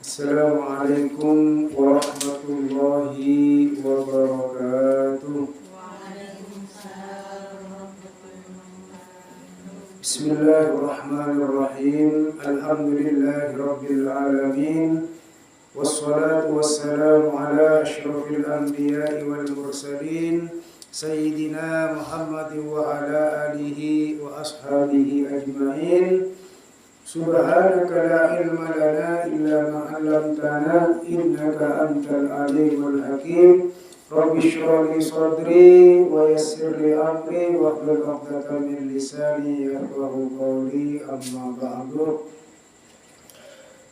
Assalamualaikum warahmatullahi wabarakatuh. Bismillahirrahmanirrahim. Alhamdulillahi rabbil alamin. Wassalatu wassalamu ala asyrafil anbiya'i wal mursalin Sayyidina Muhammadin wa ala alihi wa ashabihi ajma'in. Subhanaka la ilma lana illa ma 'allamtana innaka antal alimul hakim. Rabbi shrah li sadri wa yassir li amri wahlul 'uqdatam min lisani yafqahu qawli, amma ba'du.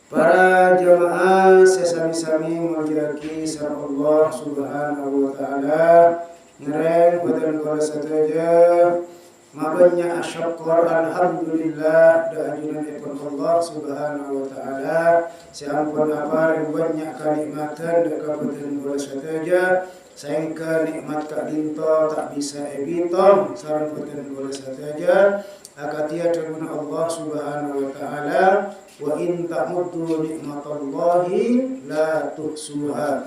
Para jemaah sesami-sami mulyaki sareng Allah Subhanahu wa taala, ngereng boten kala sateja mabanya asyukur alhamdulillah da ajunanipun Allah Subhanahu wa taala sampun apareng banyak kanikmatan da kaboten kala sateja saengka nikmat kadinto tak bisa ebitom sareng boten kala sateja akatia daguna Allah Subhanahu wa taala. Wa in ta'uddu nikmatallahi la tuhsuha.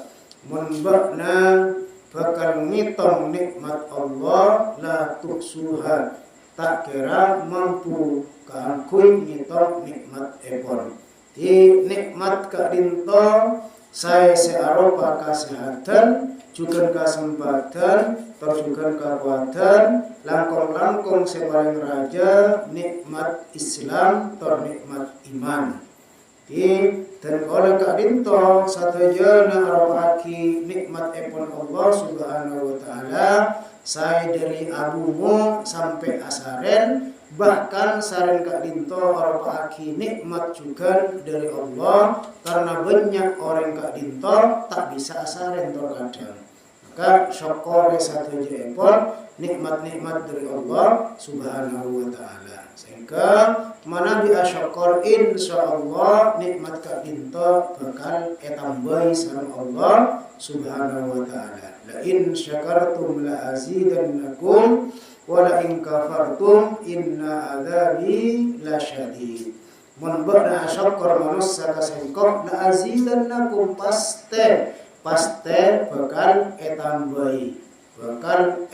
Mun bakna bakal ngitung nikmat Allah la tuhsuha. Tak kira mampu kaangkuy ngitung nikmat epon. Di nikmat kadinto saya searopa kesehatan, juga kesempatan, juga kekuatan, langkong-langkong sepaling raja nikmat Islam atau nikmat iman. Dan oleh kadinto sateja na aropaki nikmat epon Allah Subhanahu wa taala, saya dari abumu sampai asaren, bahkan saren kadinto aropaki nikmat juga dari Allah, karena banyak orang kadinto tak bisa asaren terkadang. Maka syukure sateja epon nikmat-nikmat dari Allah Subhanahu wa taala. Sehingga mana bi asyukur insyaallah nikmat kadinto bakal etambai sareng Allah Subhanahu wa taala. La in syakartum la azidannakum wa la in kafartum inna adzabi lasyadid. Mun ba'da syukur manusia kasengkok la azidannakum paste bakal etambai, bakal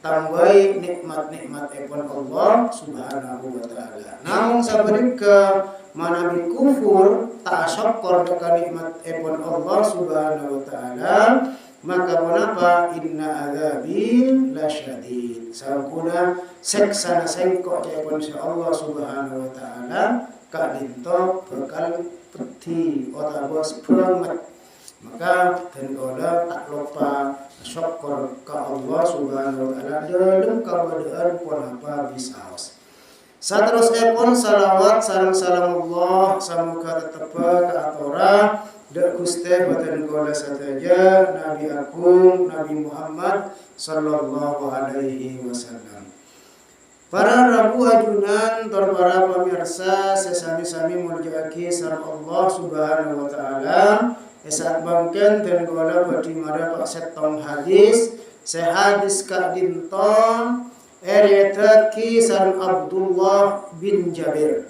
tambahi nikmat-nikmat epon Allah Subhanahu wa taala. Namun sabarika manabi kufur tak syukur dengan nikmat epon Allah Subhanahu wa taala, maka menapa inna adzabi lasyadid. Sangkuna seksa sengkok epon si Allah Subhanahu wa taala kadinto bakal peti otabos banget. Maka dan olah tak lupa syukur ke Allah Subhanahu wa taala dalam keadaan pun apa bisaos. Saterusnya pun salawat sareng salam Allah samuga tetepa ka atora dak Gusti boten kala sateja Nabi Agung Nabi Muhammad sallallahu alaihi wasallam. Para rabu ajunan tor para pemirsa sesami-sami mulyaki sareng Allah Subhanahu wa taala. Saat bangken dan gola badi mara pak setong hadis sehadis ka dinton eretaki sareng Abdullah bin Jabir.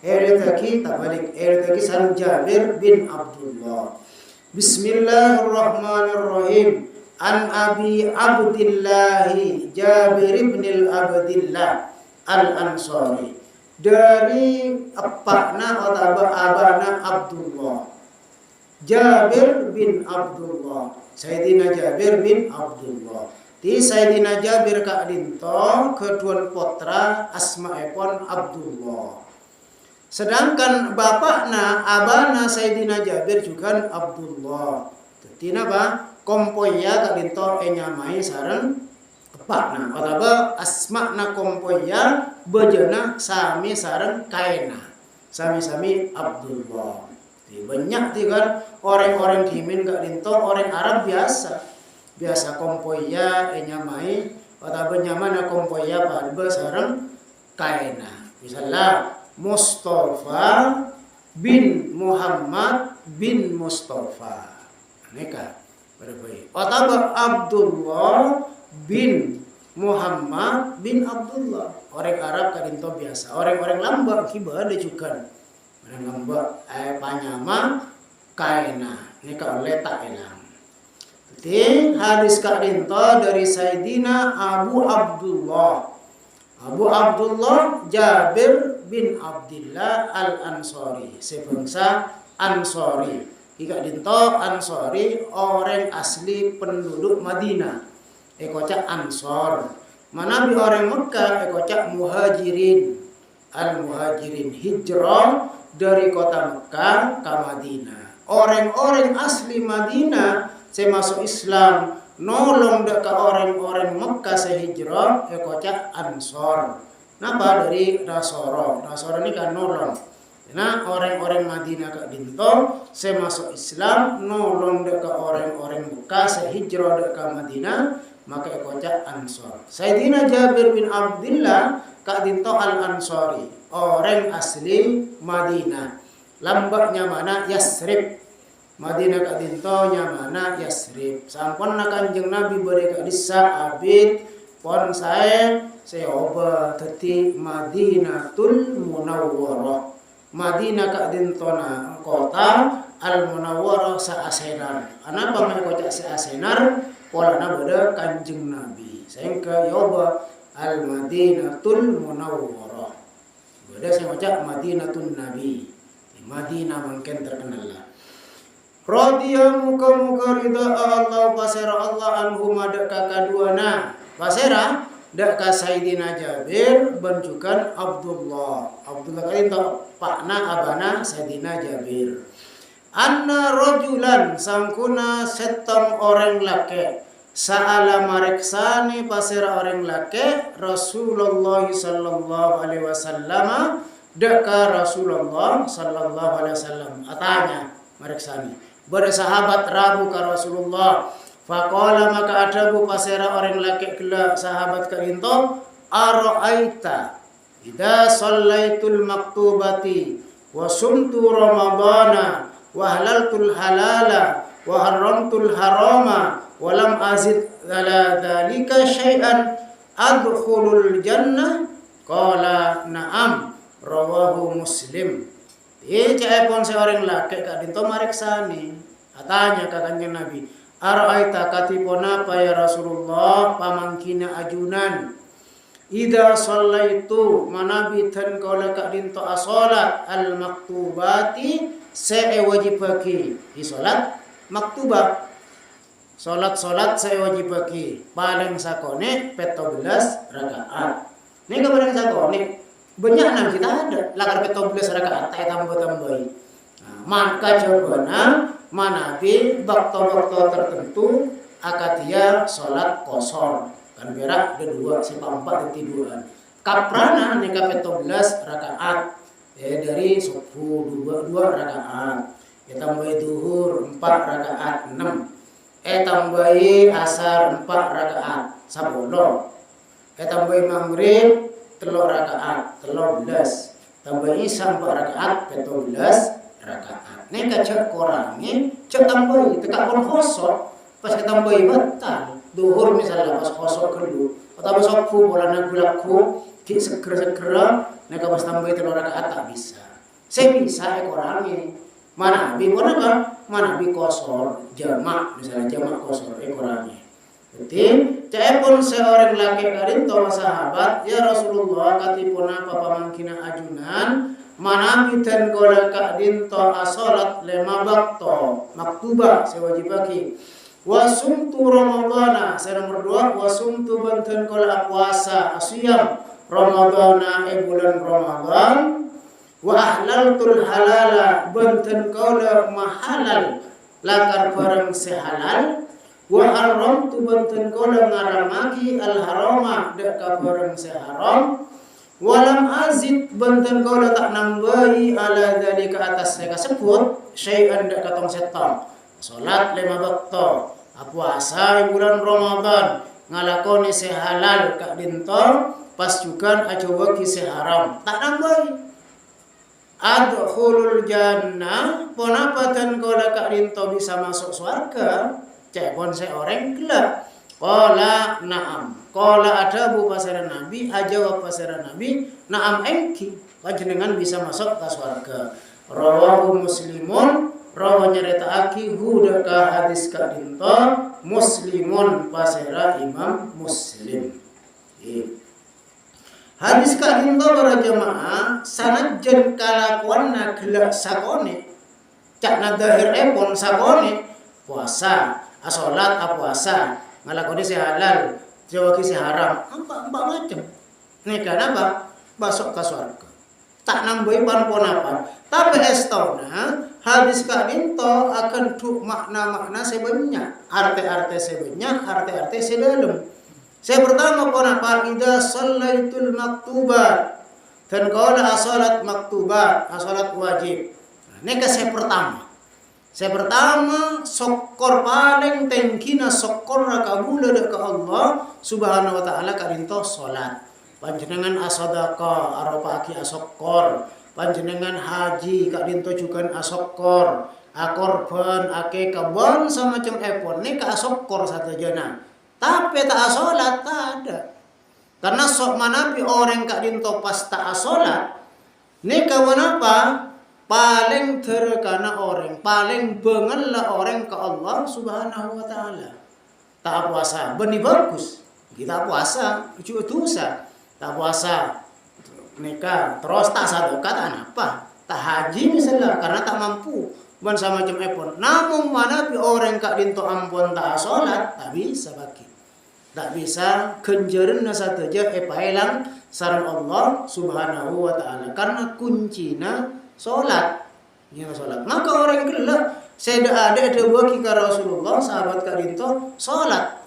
Eretaki tak balik eretaki sareng Jabir bin Abdullah. Bismillahirrahmanirrahim. An Abi Abdillah Jabir bin Abdillah Al-Ansari. Dari apakna atau abana Abdullah Jabir bin Abdullah, Sayyidina Jabir bin Abdullah. Di Sayyidina Jabir kak dinto kedua putra asma'ipun Abdullah. Sedangkan bapakna abana Sayyidina Jabir juga Abdullah. Tina ba kompoya kak dinto enyamai sareng pakna atau asmakna kompoya bejana sami sareng kaina sami-sami Abdullah. Banyak kan orang-orang dimin gak dinto orang Arab biasa kompoya enyamai atau nyamana kompoya pada sareng kaina. Misalnya Mustafa bin Muhammad bin Mustafa. Neka berbeda. Atau Abdullah bin Muhammad bin Abdullah. Orang Arab kadinto biasa. Orang-orang lamba kibah ada juga. Ngembak panyama kaina ini ka letak elang. Jadi hadis ka dinto dari Sayyidina Abu Abdullah Jabir bin Abdullah Al-Ansari, sebangsa Ansari. Ika dinto Ansari orang asli penduduk Madinah. Ekocak Ansor. Mana bi orang Mekah ekocak Muhajirin. Al-Muhajirin hijrah dari kota Mekah ke Madinah. Orang-orang asli Madinah saya masuk Islam, nolong dekat orang-orang Mekah sehijrah, ekocak Ansor. Napa dari Nasoro? Nasoro ini kan nolong. Nah orang-orang Madinah ke dinto, saya masuk Islam, nolong dekat orang-orang Mekah sehijrah dekat Madinah, maka ekocak Ansor. Sayyidina Jabir bin Abdullah Kak Dinto Al-Ansari, orang asli Madinah. Lambaknya mana? Yasrib. Madinah Kak Dinto mana? Yasrib. Sampun na Kanjeng Nabi beri Kak Disa abid pon saya oba teti Madinatul Munawwarah. Madinah Kak Dinto na kota Al-Munawwarah sa Asenar. Anapa may kota sa Asenar? Pola na beda Kanjeng Nabi. Sehingga yoba Al-Madinatul Munawwarah. Beda saya baca Madinatul Nabi. Di Madinah mungkin terkenal lah. Radiyallahu muka ridha Allah pasera Allah anhum dak kakaduana. Pasera dak ka Sayyidina Jabir bencukan Abdullah. Abdullah kali tak pakna abana Sayyidina Jabir. Anna rajulan sangkuna setam orang laki. Sa'ala mareksani pasira orang laki Rasulullah sallallahu alaihi wasallam deka Rasulullah sallallahu alaihi wasallam atanya mareksani bersahabat rabu ka Rasulullah faqala maka adabu pasira orang laki kela sahabat karinto ara'aita idza shallaitul maktubati wa sumtu ramadana wa halaltul halala wa haramtul harama walam azid ala dzalika syai'an adkhulul jannah qala na'am rawahu Muslim. Cai pon seorang laki kak dinto mareksani atanya ka Kanjeng Nabi araita katipon apa ya Rasulullah pamangkina ajunan ida shallaitu manabitan qala kak dinto asolat al maktubati se wajibaki di salat maktubah. Solat saya wajib bagi paling sakone 17 rakaat. Ini kepada sakone banyak nang kita ada lakar 17 rakaat tak tambah-tambahi. Nah, maka jawabannya manabi waktu-waktu tertentu akadia solat kosor kan berak ada dua sepampat tiduran. Kaprana nika 17 rakaat dari subuh 2 rakaat. Ya tambahi duhur 4 rakaat 6. Tambahi asar 4 rakaat 10. Tambahi maghrib 3 rakaat 13. Tambahi isya 4 rakaat 17 rakaat. Ini kacak kurangi, cek tambahi tekak pun khosok. Pas tambahi batal. Duhur misalnya pas khosok kedua. Atau sofu bolana gulaku ki segera-segera nek pas tambahi 3 rakaat tak bisa. Saya bisa kurangi. Mana bi kan? Mana bi kosor jamak misalnya jamak kosor ekorannya. Jadi cai pun seorang laki karin toh sahabat ya Rasulullah katipun apa pamangkina ajunan mana bitan gola kak dinto asolat lema bakto maktubah sewajibaki wasumtu ramadana saya nomor 2 wasumtu banten gola puasa asyam ramadana bulan Ramadan wa ahlaltul halala banten kaula mahalal lakar barang sehalal wa haramtu banten kaula ngaramaki al harama deka barang seharam walam azid banten kaula tak nambahi ala dzalika atas saya sebut syai'an deka tong setam salat 5 waktu puasa bulan Ramadan ngalakoni sehalal kak dintor pas juga aja wagi seharam tak nambahi adkhulul jannah ponapatan kola kak rinto bisa masuk surga cek pon seorang gelap kola naam kola ada bu pasaran nabi ajawab pasaran nabi naam engki panjenengan bisa masuk ke surga Rawahu Muslimun, rawa nyaritaake huda ka hadis ka dinto Muslimun pasera Imam Muslim. Hadis ka dinto para jamaah sanajan kalakuanna gelak sakone cakna dahir epon sakone puasa, salat, puasa, ngalakone si halal, jawaki si haram, empat macam. Nika napa? Masuk ke surga. Tak nambahi pon apa. Tapi estona hadis ka dinto akan duk makna-makna sebenarnya, arti-arti sebenarnya, arti-arti sedalam. Saya pertama pon apa? Idza shallaitul maktubat. Dan qala salat maktubat, salat wajib. Nika saya pertama. Saya pertama syukur paling tingkina syukur kabula ke Allah Subhanahu wa taala ka dinto salat. Panjenengan asadaqah aropaki asyukur, panjenengan haji ka dinto juga asyukur, akorban ake kabon semacam epon ni ka asyukur satajana. Tapi tak salat tak ada. Karena sok manapi orang ka dinto pas tak salat ni kawan apa? Paling terkana orang, paling bengellah orang ke Allah Subhanahu wa taala. Tak puasa, benih bagus. Kita puasa, cuci dosa. Tak puasa, nikah, terus tak sadaqah tak apa. Tak haji misalnya karena tak mampu. Bukan sama macam epon. Namun mana orang kak dinto ampun tak salat, tak bisa bagi. Tak bisa kenjeran saja epailang saran Allah Subhanahu wa taala. Karena kuncinya salat. Ya salat. Maka orang gelap saya ada bagi ke Rasulullah sahabat kak dinto salat.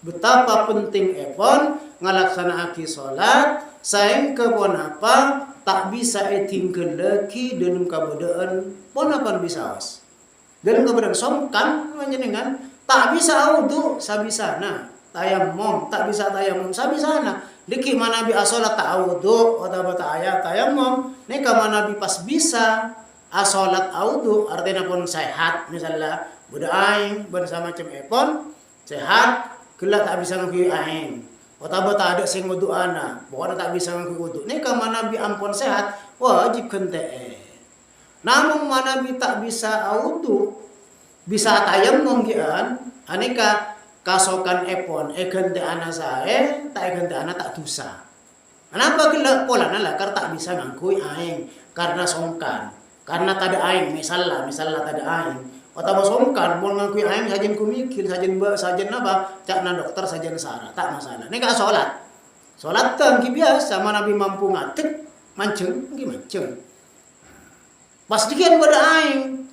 Betapa penting epon ngalaksanaake salat saeng kepon apa tak bisa tinggal lagi dalam keadaan pon akan bisa was. Dalam keadaan songkan menyenengan tak bisa wudu sabisana, tayammum tak bisa tayammum sabisana. Diki mana bi salat tak wudu atau tak aya tayammum, nika mana bi pas bisa salat wudu artinya pun sehat misalnya budaing bersama macam epon sehat gelak tak bisa ngakui aing. Otaba tak ada sing wudu ana, pokoknya tak bisa ngakui wudu. Ni ka mana bi ampun sehat, wajib kente. Namun mana bi tak bisa wudu, bisa tayammum gian, aneka kasokan epon, kente ana sae, tak kente ana tak dosa. Kenapa gelak pola nala kar tak bisa ngakui aing karena songkan, karena tak ada aing, misalnya tak ada aing. Atau songkan, mau ngakui aing sajen kumikir, sajen apa, cakna dokter sajen sara, tak masalah. Ini gak sholat. Sholat tangki biasa, mana nabi mampu ngatik, mancing, mancing. Pas dikian pada aing,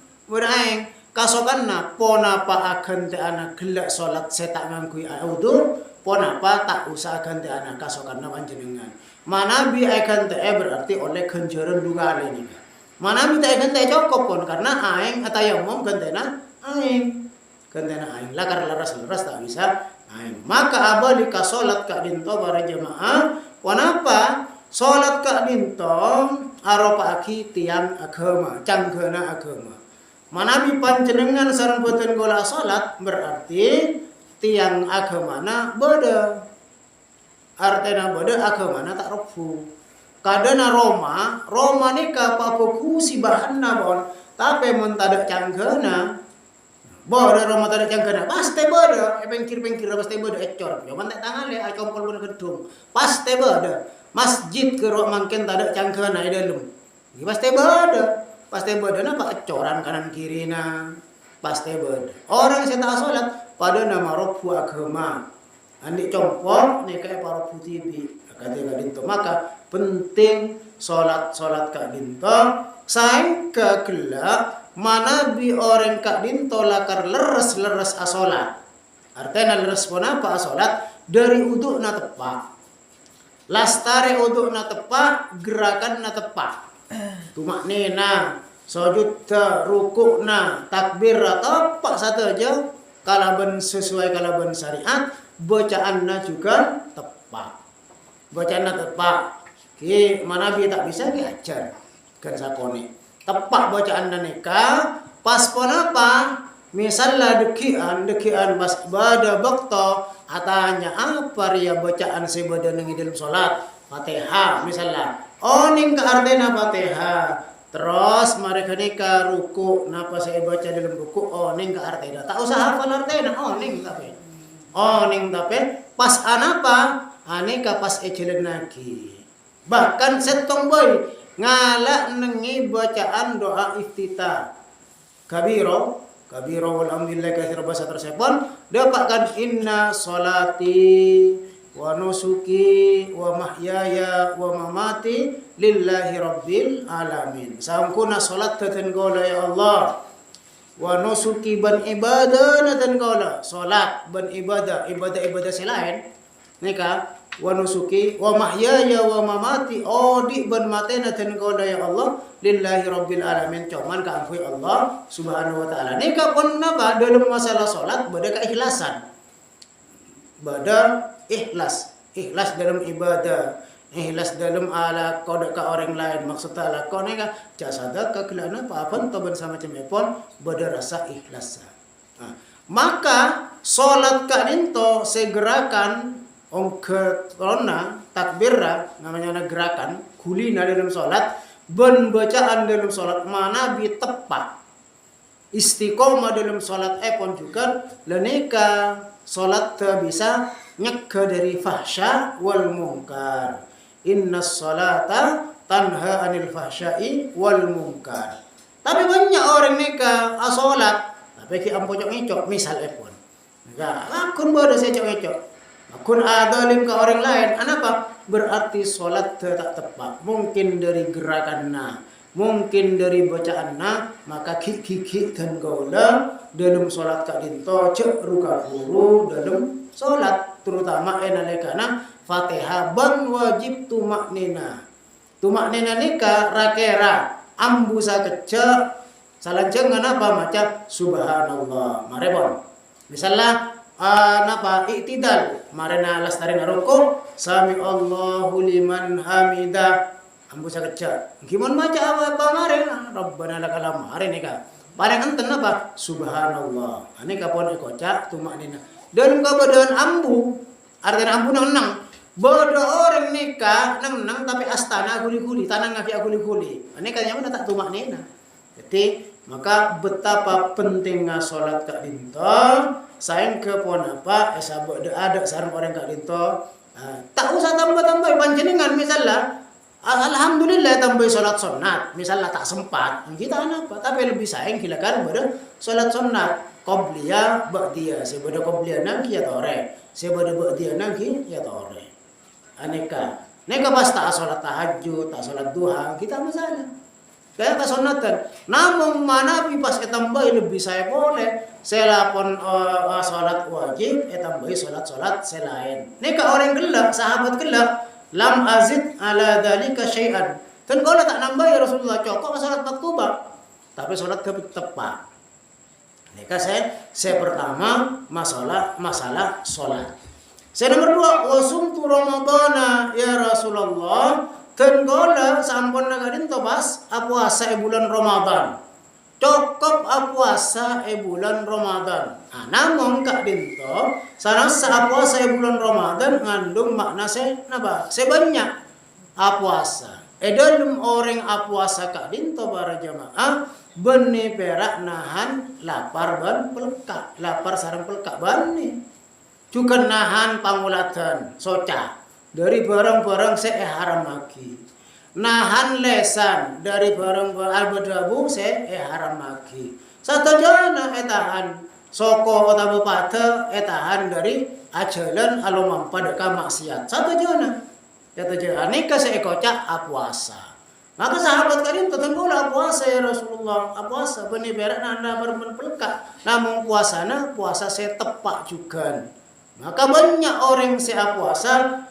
kasokan na, pona pa akan te anak gelak sholat, saya tak ngakui audu, pona pa tak usah akan te anak kasokan na panjenengan. Mana bi akan te berarti oleh kenjaran lugar ini. Mana minta gante cokok pun karena aing atau yang mau gantena aing lakar laras tak bisa aing. Maka abadi ka salat ka dinto para jemaah wanapa salat ka dinto aropa aki tiang agama canggana agama. Mana bi panjenengan sareng boten gola salat berarti tiang agamana beda. Artinya beda agamana tak refu. Kadana Roma nika papoku si bahanna bon, tapi mun tadak canggana. Bodo Roma tadak canggana, pasti bodo. Pengkir pasti bodo ecor. Yo man tak tangan le acompol bon gedung. Pasti bodo. Masjid ke mangken tadak canggana di dalam. Pasti bodo. Pasti bodo napa ecoran kanan kirina. Pasti bodo. Orang saya tak salat pada nama robu agama. Andi compor nika para putih kata dinto. Maka penting solat kak dinto saing kegelak mana bi orang kak dinto lakar leres asolat. Artinya leres pun apa asolat dari uduk na tepak. Lastare uduk na tepak, gerakan na tepak. Tumak nena, sujud ruku na, takbir tepak satu aja. Kalaban sesuai kalaban syariat, bacaan na juga tepak. Bacaan tepak, ki mana bi tak bisa diajar kan sakone. Tepak bacaan neka, pas pon apa? Misalnya dekian pas bada bakto, atanya apa ria bacaan sebada nengi dalam solat, Fatihah misalnya. Oh ning ka artena Fatihah, Terus mereka nika ruku, napa saya baca dalam ruku, oh ning ke artena. Tak usah hafal artena, oh ning tapi. Oh ning tapi pas anapa? Aneka pas ecelen lagi. Bahkan setong boy ngalak nengi bacaan doa iftitah. Kabiro walhamdulillah katsira bahasa tersebut dapatkan inna salati wa nusuki wa mahyaya wa mamati lillahi rabbil alamin. Sangkuna salat taten gola ya Allah. Wa nusuki ban ibadah naten gola. Salat ban ibadah selain nika wa nusuki wa mahyaya wa mamati odi ban mate naten gola ya Allah lillahi rabbil alamin. Cuman kaangkui Allah subhanahu wa ta'ala. Nika pun napa dalam masalah salat bada keikhlasan. Bada ikhlas dalam ibadah, ikhlas dalam ala kode ke orang lain. Maksudnya ala kau ni kan jasada kelana apa to bersama cemepon bada rasa ikhlas. Maka solat kadinto segerakan ke rona takbirra namanya gerakan kulina dalam solat ben bacaan dalam solat mana bi tepat istiqomah dalam solat pun juga lenika solat bisa nyegah dari fahsya wal munkar. Innas salata tanha anil fahsya'i wal munkar. Tapi banyak orang nika asolat tapi ki ampojok ngicok misal pun. Nah, akun bodoh saya cok-cok. Akun adalim ke orang lain. Kenapa? Berarti solat tak tepat. Mungkin dari gerakanna, mungkin dari bacaanna, maka kiki dan gaula dalam solat kadinto cek ruka guru dalam solat terutama enalekana Fatihah ban wajib tumaknina. Tumaknina nika rakera ambu sakecek salancengan apa maca subhanallah marebon. Misalnya napa iktidal marena lastarina ruku sami Allahu liman hamida ambu sakecek. Gimana maca apa marena rabbana lakal hamd mare nika. Barang enten apa subhanallah. Ane kapon ekocak tumaknina. Dalam keadaan ambu, artinya ambu nang bodoh orang nikah nang tapi astana guli-guli, tanah ngafi guli-guli. Ini kayaknya mana tak tumak nina. Jadi maka betapa pentingnya solat kak dinto. Sayang ke pon apa? Ada sarang orang kak dinto. Tak usah tambah-tambah panjenengan misalnya. Alhamdulillah tambah solat sunat. Misalnya tak sempat, kita apa? Tapi lebih sayang silakan pada solat sunat. Qobliyah ba'diyah sebada qobliyah nang ya tore sebada ba'diyah nang ya tore aneka neka pas tak salat tahajud tak salat duha kita masalah kayak kesunatan namun mana pas etambai lebih saya boleh saya lapon salat wajib etambai salat selain neka orang gelap sahabat gelap lam azid ala dzalika syai'an kan kalau tak nambah ya Rasulullah cokok salat maktubah tapi salat tepat. Nika saya pertama masalah sholat. Saya nomor 2 wasumtu ramadana ya Rasulullah tengola sampun nagarin tobas puasa bulan Ramadan. Cukup puasa bulan Ramadan. Namun kak dinto sarasa puasa bulan Ramadan ngandung makna sebanyak puasa. Dalam orang puasa kak dinto para jamaah beni perak nahan lapar ban pelka lapar sarang pelka bani juga nahan pangulatan soca dari barang-barang haram lagi nahan lesan dari barang-barang albadabu haram lagi satu jana tahan soko atau bupata tahan dari ajalan alumam pada maksiat satu jana nikah kocak puasa. Maka sahabat kalian tetanggola puasa ya Rasulullah. Puasa benih berak nanda bermenpelka. Namun puasa saya tepak juga. Maka banyak orang saya puasa.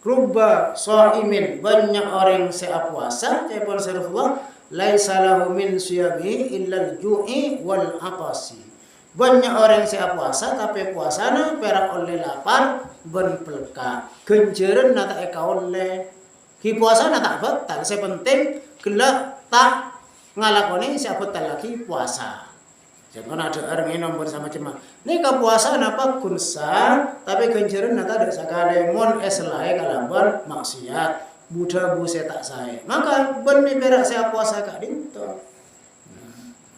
Rubba so'imin. Banyak orang saya puasa. Jepun Rasulullah. Laisa lahu min siyami illal ju'i wal atasi. Banyak orang saya puasa. Tapi puasana perak oleh lapar. Benpelka. Kenjeran nata eka oleh. Ki puasa na tak batal, saya penting gelak tak ngalakoni saya batal lagi puasa. Jangan ada orang yang nomor sama cema. Ini ke puasa napa kunsa, tapi kenceran nata ada sakale mon eselai kalaban maksiat. Buddha buse tak saya. Maka benih berak saya puasa kak dinto.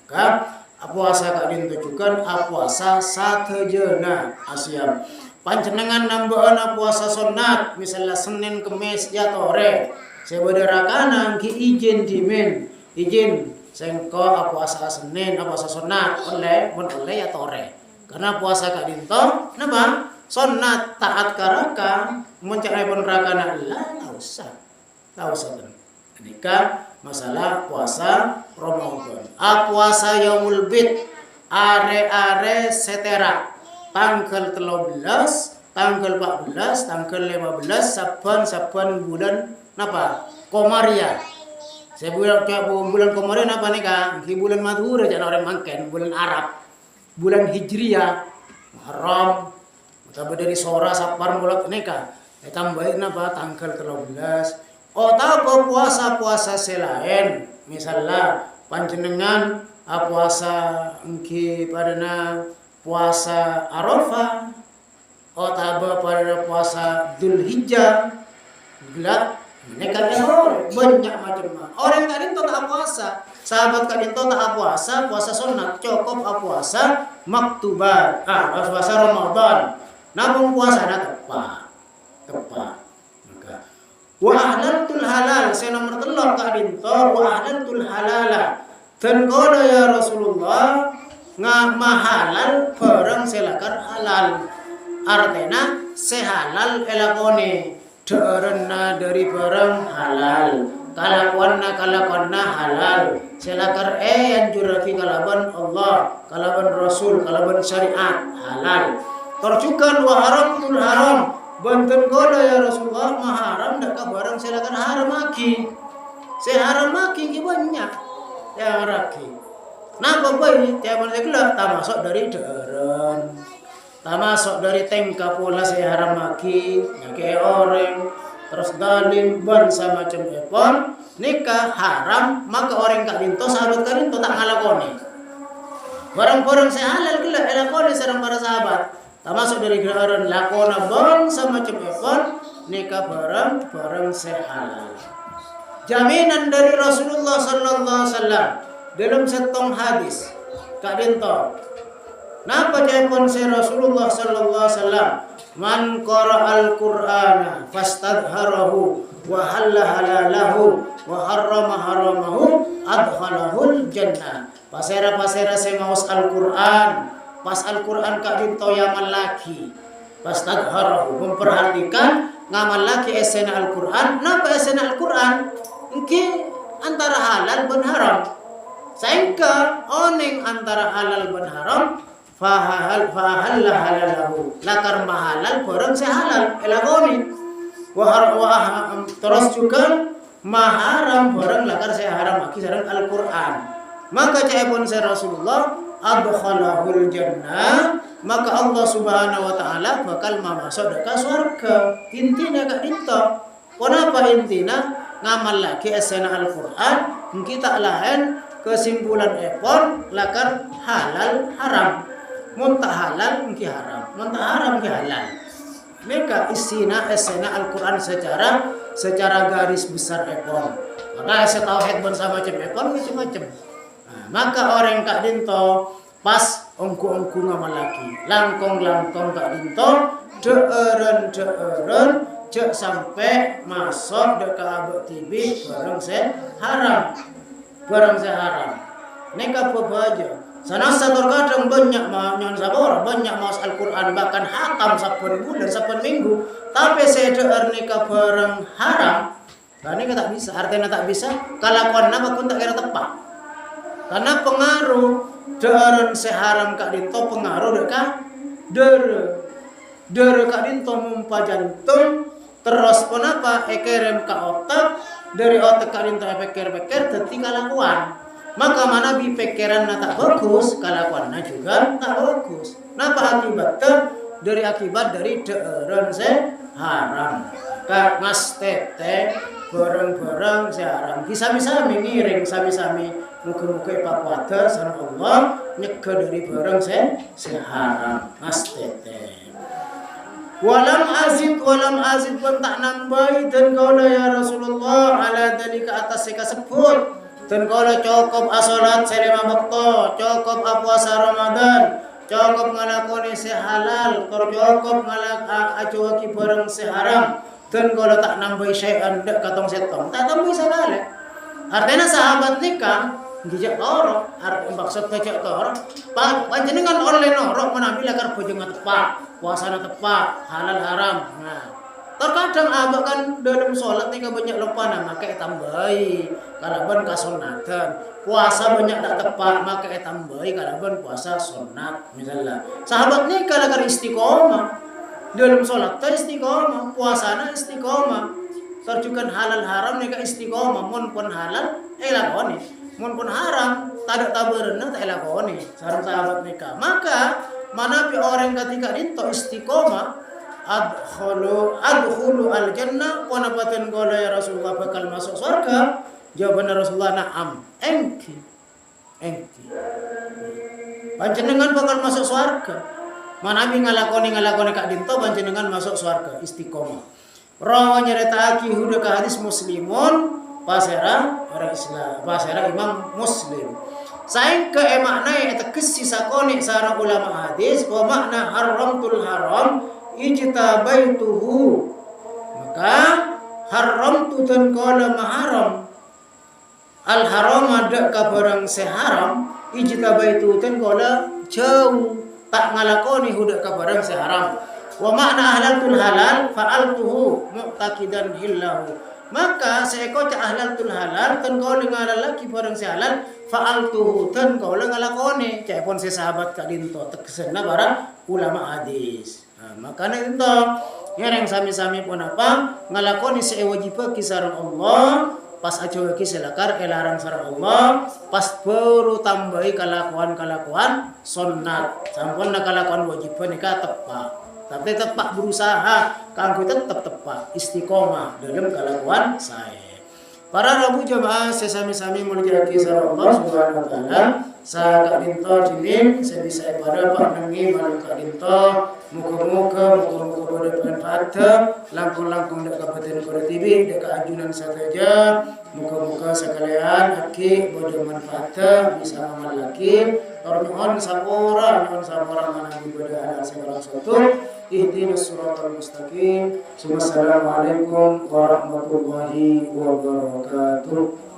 Maka puasa kak dinto juga puasa satejena asyam. Panjenengan nambahan puasa sunat misalnya Senin Kemis ya tore. Saya berderakan ki izin dimin izin sengko puasa Senin puasa sunat oleh ya tore. Karena puasa kak dinto napa? Sunat taat karaka mencari pun rakana lah tak usah kan. Nikah masalah puasa Ramadan. Puasa Yaumul Bid are setera tanggal 13, tanggal 14, tanggal 15 saban bulan napa? Komaria. Saya bulan Komaria napa nih Kak? Di bulan Madura jangan orang mangken, bulan Arab. Bulan Hijriah, Muharram, atau dari Sora Sapar mulai neka. Tambahin apa tanggal 13. Tahu puasa selain misalnya panjenengan puasa engki padana puasa Arafah, tahu pada puasa Dzulhijjah, gelap. Neka banyak macam orang tadi itu tak puasa. Sahabat kalian itu tak puasa sunat cukup puasa maktubat, puasa Ramadan. Namun puasa tepat. Maka wa ahlaltul halal saya nomor telur kalian itu wa ahlaltul halala. Dan kono ya Rasulullah mahalal barang silakan halal. Artinya sehalal elakone derena dari barang halal. Kalakuanna halal. Silakan anjuraki kalaban Allah, kalaban Rasul, kalaban syariat halal. Terjukan wa haramul haram. Banten kono ya Rasulullah maharam dak barang silakan haram lagi. Saya haram lagi banyak. Yang raki. Nah bapak tiap manusia gelap tak masuk dari deren. Tak masuk dari tengka pula saya haram lagi. Nyake orang. Terus dalim ban sama macam epon nikah haram maka orang kak dinto sahabat kak dinto tak ngalakoni barang-barang saya halal gelap elakoni sareng para sahabat tak masuk dari geraran lakona ban sama macam epon nikah barang saya halal jaminan dari Rasulullah sallallahu alaihi wasallam dalam setong hadis kak dinto napa jepon si Rasulullah sallallahu alaihi wasallam man qara'al Qur'ana fastadharahu wa halalahu wa harrama haramahu adkhalahul jannah. Pasera saya maus Al-Qur'an. Pas Al-Qur'an kak dinto yaman lagi. Fastadharahu memperhatikan ngamal lagi esena Al-Qur'an. Napa esena Al-Qur'an? Mungkin antara halal dan haram. Sehingga oning antara halal dan haram halalahu lakar mahalal barang sehalal elakoni terus juga maharam barang lakar seharam lagi sareng Al-Qur'an maka caipun se Rasulullah adkhalahul jannah maka Allah Subhanahu wa taala bakal mamasuk ka surga intina kak dinto kenapa intina ngamal lagi esena Al-Qur'an kita lain kesimpulan epon lakar halal haram muntah halal mungkin haram, muntah haram mungkin halal. Mereka isina esena Al-Quran secara garis besar epon. Maka saya tauhid bersama macam epon macam-macam. Nah, maka orang kak dinto pas ongku ngamal lagi, langkong kak dinto deeren cek sampai masuk dekat abad tibi barang saya haram. Neka apa aja. Sana satu kadang banyak banyak mas Al-Quran bahkan hatam saben bulan saben minggu tapi saya dengar nikah barang haram ini tak bisa artinya tak bisa kalakuan nama pun tak kira tepat karena pengaruh dengaran seharam kak dinto pengaruh dekat dere kak dinto mumpa jantung terus kenapa ekerem kak otak dari otak kak dinto peker dadi kalakuan maka mana pikiran tak bagus kalakuannya juga tak bagus napa akibatnya dari deeran haram kak ngas tete barang-barang haram sami-sami ngiring sami-sami muga-muga papada sareng Allah nyegah dari barang haram ngas tete walam azid pun tak nambahi dan kaula ya Rasulullah ala dalika atas kasebut dan kaula cukup asolat selama waktu, cukup puasa Ramadan, cukup ngalakoni sehalal, cukup acuaki barang seharam dan kaula tak nambahi syai'an dak katong setong tak tambahi segala. Artinya sahabat nikah dijak toro, maksud kecek toro, panjenengan oleh norok menambil agar bojong tepat, puasana tepat, halal haram. Nah, terkadang abah kan dalam sholat nih banyak lupa nah maka tambahi kalaban kasunatan, puasa banyak tak tepat maka tambahi kalaban puasa sunat misalnya. Sahabat nih kalau istiqomah dalam sholat ter istiqomah, puasana istiqomah, terjukan halal haram nih istiqomah, mun pun halal lakoni. Mun pun haram, tak tabarna tak lakoni. Sareng sahabat nikah. Maka manapi orang ketika dinto istiqomah adkhulu al jannah wa nabatin qala ya Rasulullah bakal masuk surga. Jawaban Rasulullah na'am. Engki. Panjenengan bakal masuk surga. Manapi ngalakoni kak dinto panjenengan masuk surga istiqomah. Rawa nyerita ki huda ka hadis Muslimun pasera orang Islam, pasera Imam Muslim. Saing ke makna eta kesi sakoni sareng ulama hadis wa makna haramtul haram ijtabaituhu. Maka haram tu dan kala maharam al haram ada ka barang seharam ijtabaitu dan kala jauh tak ngalakoni huda ka barang seharam. Wa makna ahlaltul halal fa'altuhu mu'taqidan hillahu. Maka seekor ahlaltul halal tan kau lengan lagi barang sehalal fa'altuhu tan kau ngalakoni cek pon se sahabat ka dinto teksena barang ulama hadis. Nah, makanya dinto yang sami-sami pun apa ngalakoni se wajib ki sareng Allah pas aja ki selakar elarang sareng Allah pas baru tambahi kalakuan sunnat sampun kalakuan wajib nikah tepat. Tapi tetap berusaha kanggo tetap tepat istiqomah dalam kelakuan saya. Para rabu jamaah sesami-sami mulyaki sareng Allah Subhanahu wa taala. Sa kak dinto dinin sebisa pada pak nengi malu kak dinto muka-muka pada bermanfaat langkung-langkung dak kabupaten Kota TV dak ajunan saja muka-muka sekalian aki bodo manfaat bisa amal lagi tormon sapora mana ibadah segala sesuatu ihdinas siratal mustaqim. Wassalamualaikum warahmatullahi wabarakatuh.